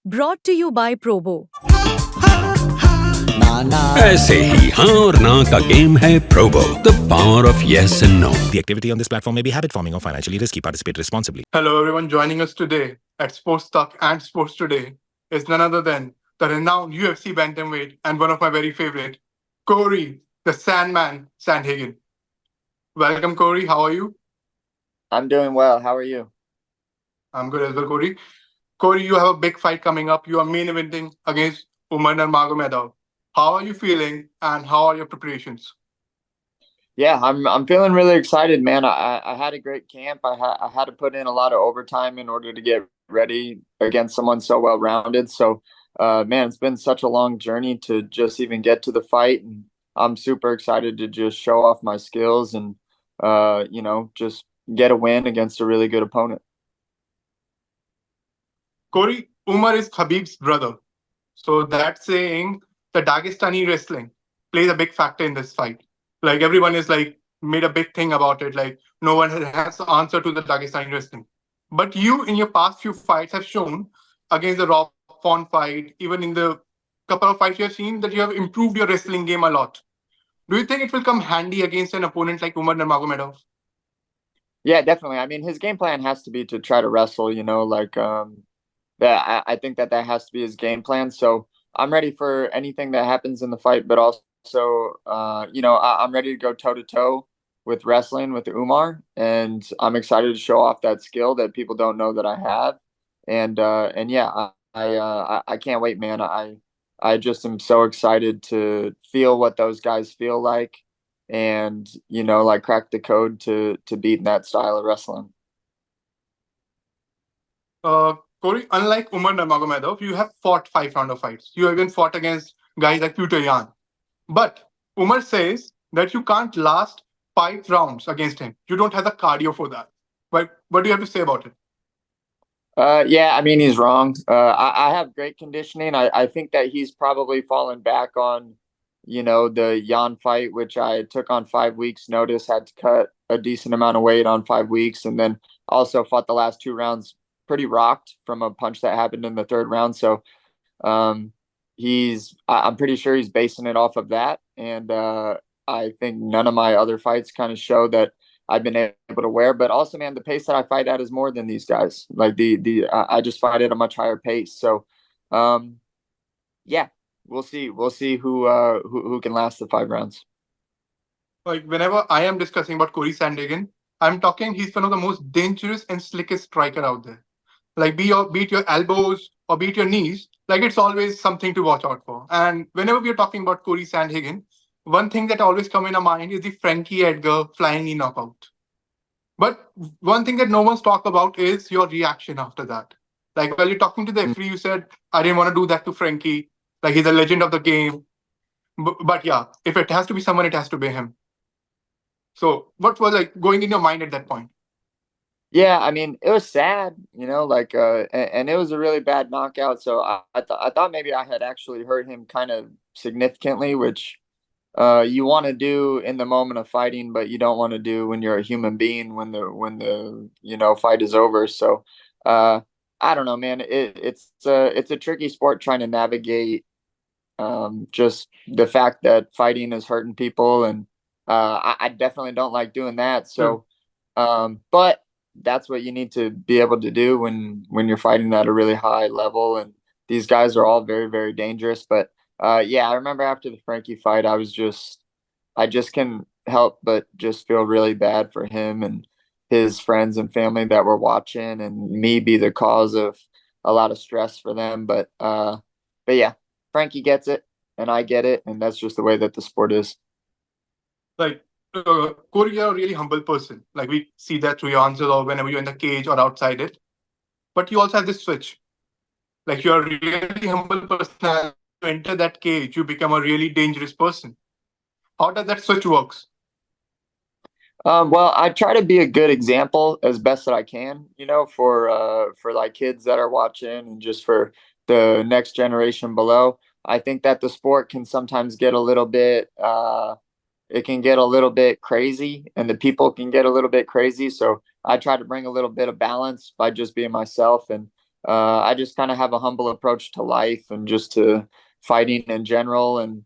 Brought to you by Probo. ऐसे ही हाँ और ना का गेम है Probo the power of yes and no. The activity on this platform may be habit forming or financially risky. Participate responsibly. Hello, everyone joining us today at Sports Talk and Sports Today is none other than the renowned UFC bantamweight and one of my very favorite, Cory, the Sandman Sandhagen. Welcome, Cory. How are you? I'm doing well. How are you? I'm good as well, Cory. Cory, you have a big fight coming up. You are main eventing against Umar Nurmagomedov. How are you feeling and how are your preparations? Yeah, I'm feeling really excited, man. I had a great camp. I had to put in a lot of overtime in order to get ready against someone so well rounded. So, man, it's been such a long journey to just even get to the fight, and I'm super excited to just show off my skills and just get a win against a really good opponent. Cory, Umar is Khabib's brother. So that's saying the Dagestani wrestling plays a big factor in this fight. Like everyone is like made a big thing about it. Like no one has the answer to the Dagestani wrestling. But you in your past few fights have shown against the Raw Fawn fight, even in the couple of fights you have seen that you have improved your wrestling game a lot. Do you think it will come handy against an opponent like Umar Nurmagomedov? Yeah, definitely. I mean, his game plan has to be to try to wrestle, that I think that has to be his game plan. So I'm ready for anything that happens in the fight, but also, I'm ready to go toe to toe with wrestling with Umar, and I'm excited to show off that skill that people don't know that I have. And yeah, I can't wait, man. I just am so excited to feel what those guys feel like, and crack the code to beat that style of wrestling. Cory, unlike Umar Nurmagomedov, you have fought 5 round of fights. You even fought against guys like Peter Yan. But Umar says that you can't last 5 rounds against him. You don't have the cardio for that. But what do you have to say about it? Yeah, I mean, he's wrong. I have great conditioning. I think that he's probably fallen back on, the Yan fight, which I took on 5 weeks notice, had to cut a decent amount of weight on 5 weeks, and then also fought the last 2 rounds pretty rocked from a punch that happened in the third round. So I'm pretty sure he's basing it off of that. And I think none of my other fights kind of show that I've been able to wear. But also, man, the pace that I fight at is more than these guys. Like I just fight at a much higher pace. So yeah, we'll see. We'll see who can last the 5 rounds. Like whenever I am discussing about Cory Sandhagen, I'm talking he's one of the most dangerous and slickest striker out there. Like beat your elbows or beat your knees, like it's always something to watch out for. And whenever we are talking about Cory Sandhagen, one thing that always come in our mind is the Frankie Edgar flying knee knockout. But one thing that no one's talked about is your reaction after that. Like while you're talking to the referee, you said, I didn't want to do that to Frankie. Like he's a legend of the game. But yeah, if it has to be someone, it has to be him. So what was like going in your mind at that point? Yeah, I mean, it was sad, and it was a really bad knockout. So I thought maybe I had actually hurt him kind of significantly, which you want to do in the moment of fighting, but you don't want to do when you're a human being when the fight is over. So I don't know, man. It's a tricky sport trying to navigate just the fact that fighting is hurting people, and I definitely don't like doing that. So, but that's what you need to be able to do when you're fighting at a really high level. And these guys are all very, very dangerous. But yeah, I remember after the Frankie fight, I just couldn't help but just feel really bad for him and his friends and family that were watching, and me be the cause of a lot of stress for them. But yeah, Frankie gets it and I get it. And that's just the way that the sport is. Like Cory, you're a really humble person. Like we see that through your answers or whenever you're in the cage or outside it. But you also have this switch. Like you're a really humble person. And to enter that cage, you become a really dangerous person. How does that switch works? Well, I try to be a good example as best that I can, for like kids that are watching and just for the next generation below. I think that the sport can sometimes get a little bit it can get a little bit crazy, and the people can get a little bit crazy. So I try to bring a little bit of balance by just being myself. And I just kind of have a humble approach to life and just to fighting in general. And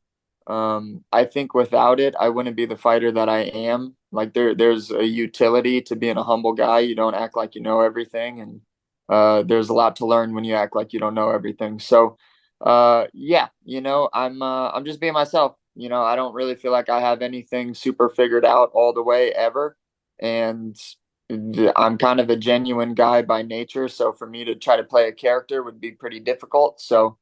I think without it, I wouldn't be the fighter that I am. Like there's a utility to being a humble guy. You don't act like you know everything, and there's a lot to learn when you act like you don't know everything. So, yeah, I'm just being myself. I don't really feel like I have anything super figured out all the way ever, and I'm kind of a genuine guy by nature. So for me to try to play a character would be pretty difficult. So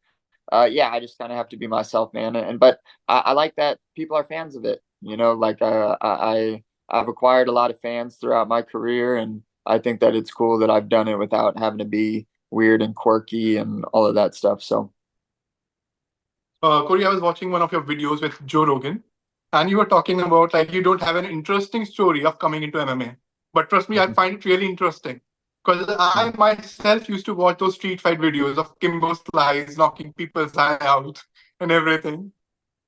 yeah, I just kind of have to be myself, man. And but I like that people are fans of it. Like I've acquired a lot of fans throughout my career, and I think that it's cool that I've done it without having to be weird and quirky and all of that stuff. So Corey, I was watching one of your videos with Joe Rogan, and you were talking about like you don't have an interesting story of coming into MMA. But trust me, I find it really interesting because I myself used to watch those street fight videos of Kimbo Slice knocking people's eye out and everything.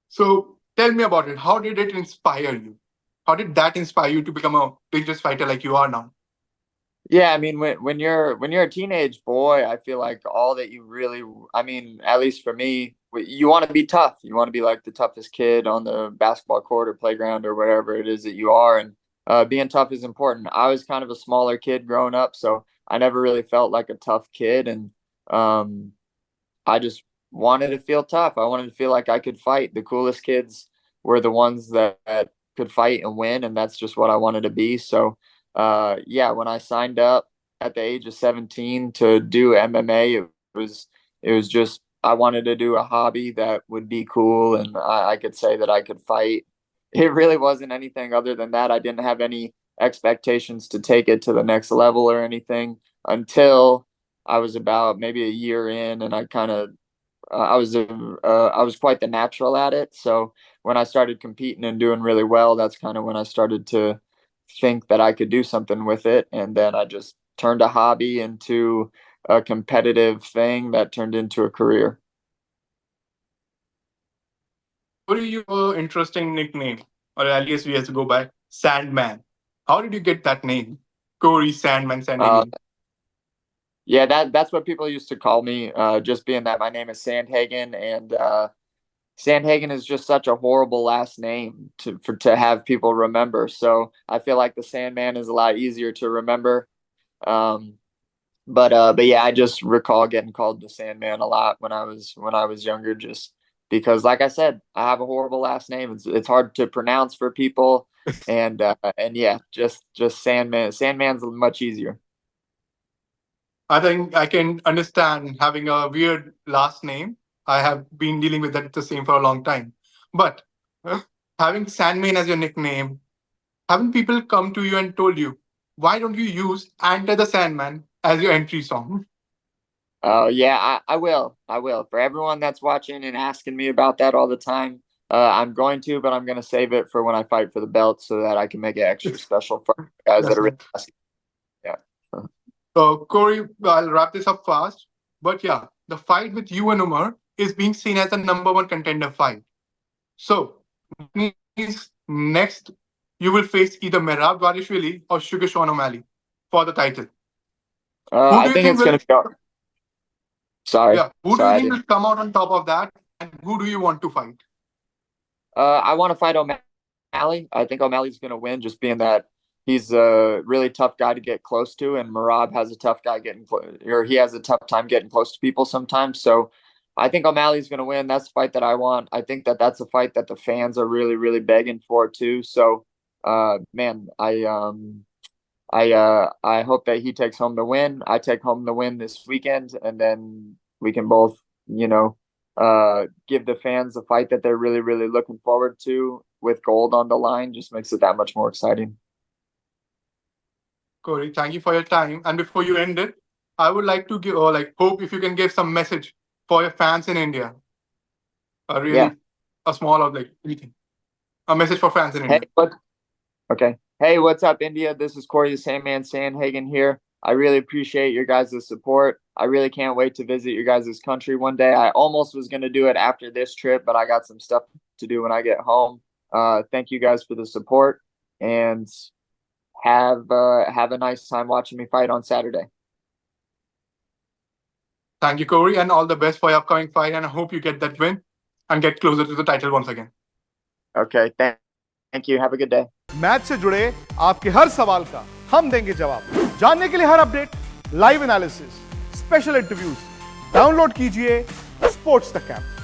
So tell me about it. How did it inspire you? How did that inspire you to become a dangerous fighter like you are now? yeah, I mean, when you're a teenage boy, I feel like all that you really, I mean, at least for me, you want to be tough. You want to be like the toughest kid on the basketball court or playground or wherever it is that you are, and being tough is important. I was kind of a smaller kid growing up, so I never really felt like a tough kid, and um, I just wanted to feel tough. I wanted to feel like I could fight. The coolest kids were the ones that could fight and win, and that's just what I wanted to be. So, yeah, when I signed up at the age of 17 to do MMA, it was just I wanted to do a hobby that would be cool, and I could say that I could fight. It really wasn't anything other than that. I didn't have any expectations to take it to the next level or anything until I was about maybe a year in, and I was quite the natural at it. So when I started competing and doing really well, that's kind of when I started to think that I could do something with it, and then I just turned a hobby into a competitive thing that turned into a career. Corey, you have an interesting nickname, or alias we have to go by Sandman. How did you get that name? Corey Sandman Uh, Sandhagen. yeah, that's what people used to call me. Just being that my name is Sandhagen, and Sandhagen is just such a horrible last name to have people remember. So I feel like the Sandman is a lot easier to remember. Um, but yeah, I just recall getting called the Sandman a lot when I was younger, just because, like I said, I have a horrible last name. It's hard to pronounce for people, and yeah, just Sandman. Sandman's much easier. I think I can understand having a weird last name. I have been dealing with that the same for a long time. But uh, having Sandman as your nickname, haven't people come to you and told you, why don't you use Enter the Sandman as your entry song? Oh yeah, I will. I will. For everyone that's watching and asking me about that all the time, I'm going to, but I'm going to save it for when I fight for the belt so that I can make it extra special for guys that That's are really it. asking. Yeah. So, Corey, I'll wrap this up fast. But yeah, the fight with you and Umar is being seen as the number one contender fight. So, that means next you will face either Merab Dvalishvili or Sugar Sean O'Malley for the title. Who I do you think think it's will, going to be. Sorry, yeah, who do you sorry. I think didn't. will come out on top of that? And who do you want to fight? I want to fight O'Malley. I think O'Malley's going to win, just being that he's a really tough guy to get close to, and Merab has a tough guy or he has a tough time getting close to people sometimes. So I think O'Malley's going to win. That's the fight that I want. I think that that's a fight that the fans are really, really begging for too. So, man, I hope that he takes home the win. I take home the win this weekend, and then we can both, give the fans a fight that they're really, really looking forward to with gold on the line. Just makes it that much more exciting. Corey, thank you for your time. And before you end it, I would like to give, or like, hope if you can give some message for your fans in India. A Yeah. really, a small or like anything. A message for fans in Hey, India. what? Okay. Hey, what's up, India? This is Cory the Sandman Sandhagen here. I really appreciate your guys' support. I really can't wait to visit your guys' country one day. I almost was going to do it after this trip, but I got some stuff to do when I get home. Thank you guys for the support, and have a nice time watching me fight on Saturday. Thank you, Corey, and all the best for your upcoming fight. And I hope you get that win and get closer to the title once again. Okay, thank you. Have a good day. Match से जुड़े आपके हर सवाल का हम देंगे जवाब। जानने के लिए हर update, live analysis, special interviews download कीजिए स्पोर्ट्स तक ऐप।